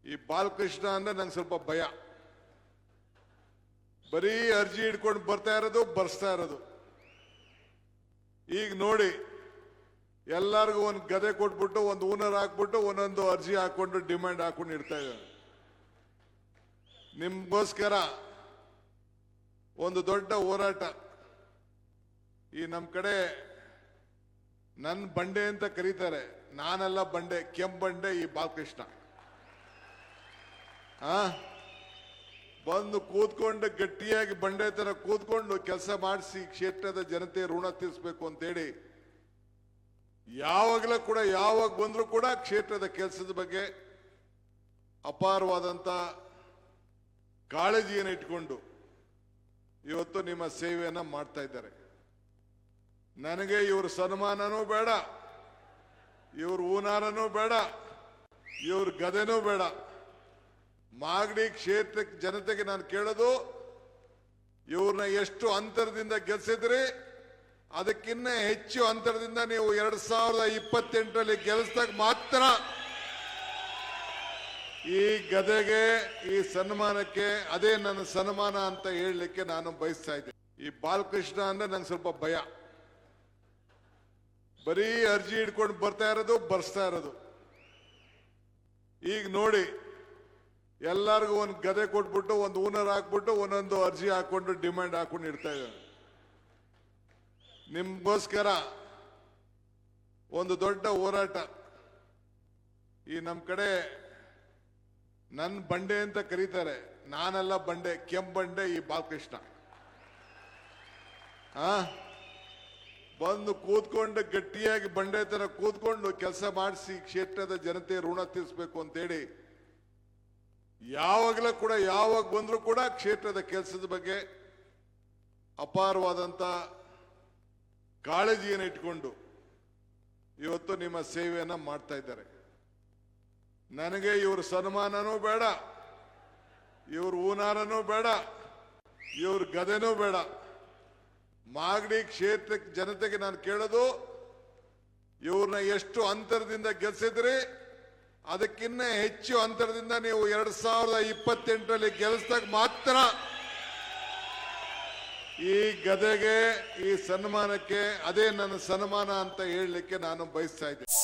ಈ ಬಾಲಕೃಷ್ಣ ಅಂದ್ರೆ ನಂಗೆ ಸ್ವಲ್ಪ ಭಯ. ಬರೀ ಅರ್ಜಿ ಹಿಡ್ಕೊಂಡು ಬರ್ಸ್ತಾ ಇರೋದು. ಈಗ ನೋಡಿ, ಎಲ್ಲರಿಗೂ ಒಂದು ಗದೆ ಕೊಟ್ಬಿಟ್ಟು ಒಂದು ಊನರ್ ಹಾಕ್ಬಿಟ್ಟು ಒಂದೊಂದು ಅರ್ಜಿ ಹಾಕೊಂಡು ಡಿಮ್ಯಾಂಡ್ ಹಾಕೊಂಡು ಇಡ್ತಾ ಇದ್ದಾರೆ. ನಿಮ್ಗೋಸ್ಕರ ಒಂದು ದೊಡ್ಡ ಹೋರಾಟ. ಈ ನಮ್ಮ ಕಡೆ ನನ್ನ ಬಂಡೆ ಅಂತ ಕರೀತಾರೆ, ನಾನೆಲ್ಲ ಬಂಡೆ, ಕೆಂಪು ಬಂಡೆ ಈ ಬಾಲಕೃಷ್ಣ. ಬಂದು ಕೂತ್ಕೊಂಡು ಗಟ್ಟಿಯಾಗಿ ಬಂಡೆ ತರ ಕೂತ್ಕೊಂಡು ಕೆಲಸ ಮಾಡಿಸಿ ಕ್ಷೇತ್ರದ ಜನತೆ ಋಣ ತೀರಿಸಬೇಕು ಅಂತೇಳಿ ಯಾವಾಗಲೂ ಕೂಡ, ಯಾವಾಗ ಬಂದರೂ ಕೂಡ ಕ್ಷೇತ್ರದ ಕೆಲಸದ ಬಗ್ಗೆ ಅಪಾರವಾದಂತ ಕಾಳಜಿಯನ್ನು ಇಟ್ಕೊಂಡು ಇವತ್ತು ನಿಮ್ಮ ಸೇವೆಯನ್ನ ಮಾಡ್ತಾ ಇದ್ದಾರೆ. ನನಗೆ ಇವ್ರ ಸನ್ಮಾನನೂ ಬೇಡ, ಇವ್ರ ಹೂನಾರನೂ ಬೇಡ, ಇವ್ರ ಗದೆನೂ ಬೇಡ. ಮಾಗಡಿ ಕ್ಷೇತ್ರ ಜನತೆಗೆ ನಾನು ಕೇಳೋದು, ಇವ್ರನ್ನ ಎಷ್ಟು ಅಂತರದಿಂದ ಗೆಲ್ಸಿದ್ರಿ, ಅದಕ್ಕಿನ್ನ ಹೆಚ್ಚು ಅಂತರದಿಂದ ನೀವು 2028ರಲ್ಲಿ ಗೆಲ್ಲಿಸಿದಾಗ ಮಾತ್ರ ಈ ಗದೆಗೆ, ಈ ಸನ್ಮಾನಕ್ಕೆ, ಅದೇ ನನ್ನ ಸನ್ಮಾನ ಅಂತ ಹೇಳಲಿಕ್ಕೆ ನಾನು ಬಯಸ್ತಾ ಇದ್ದೇನೆ. ಈ ಬಾಲಕೃಷ್ಣ ಅಂದ್ರೆ ನಂಗೆ ಸ್ವಲ್ಪ ಭಯ. ಬರೀ ಅರ್ಜಿ ಹಿಡ್ಕೊಂಡು ಬರ್ಸ್ತಾ ಇರೋದು. ಈಗ ನೋಡಿ, ಎಲ್ಲರಿಗೂ ಒಂದು ಗದೆ ಕೊಟ್ಬಿಟ್ಟು ಒಂದು ಊನರ್ ಹಾಕ್ಬಿಟ್ಟು ಒಂದೊಂದು ಅರ್ಜಿ ಹಾಕೊಂಡು ಡಿಮ್ಯಾಂಡ್ ಹಾಕೊಂಡು ಇಡ್ತಾ ಇದ್ದಾರೆ. ನಿಮ್ಗೋಸ್ಕರ ಒಂದು ದೊಡ್ಡ ಹೋರಾಟ. ಈ ನಮ್ಮ ಕಡೆ ನನ್ನ ಬಂಡೆ ಅಂತ ಕರೀತಾರೆ, ನಾನೆಲ್ಲ ಬಂಡೆ, ಕೆಂಪು ಬಂಡೆ ಈ ಬಾಲಕೃಷ್ಣ. ಬಂದು ಕೂತ್ಕೊಂಡು ಗಟ್ಟಿಯಾಗಿ ಬಂಡೆ ತರ ಕೂತ್ಕೊಂಡು ಕೆಲಸ ಮಾಡಿಸಿ ಕ್ಷೇತ್ರದ ಜನತೆ ಋಣ ತೀರಿಸಬೇಕು ಅಂತೇಳಿ ಯಾವಾಗಲೂ ಕೂಡ, ಯಾವಾಗ ಬಂದರೂ ಕೂಡ ಕ್ಷೇತ್ರದ ಕೆಲಸದ ಬಗ್ಗೆ ಅಪಾರವಾದಂತ ಕಾಳಜಿಯನ್ನು ಇಟ್ಕೊಂಡು ಇವತ್ತು ನಿಮ್ಮ ಸೇವೆಯನ್ನ ಮಾಡ್ತಾ ಇದ್ದಾರೆ. ನನಗೆ ಇವ್ರ ಸನ್ಮಾನನೂ ಬೇಡ, ಇವ್ರ ಹೂನಾರನೂ ಬೇಡ, ಇವ್ರ ಗದೆನೂ ಬೇಡ. ಮಾಗಡಿ ಕ್ಷೇತ್ರ ಜನತೆಗೆ ನಾನು ಕೇಳೋದು, ಇವ್ರನ್ನ ಎಷ್ಟು ಅಂತರದಿಂದ ಗೆಲ್ಸಿದ್ರಿ, ಅದಕ್ಕಿನ್ನ ಹೆಚ್ಚು ಅಂತರದಿಂದ ನೀವು 2028ರಲ್ಲಿ ಗೆಲ್ಲಿಸಿದಾಗ ಮಾತ್ರ ಈ ಗದೆಗೆ, ಈ ಸನ್ಮಾನಕ್ಕೆ, ಅದೇ ನನ್ನ ಸನ್ಮಾನ ಅಂತ ಹೇಳಲಿಕ್ಕೆ ನಾನು ಬಯಸ್ತಾ ಇದ್ದೇನೆ.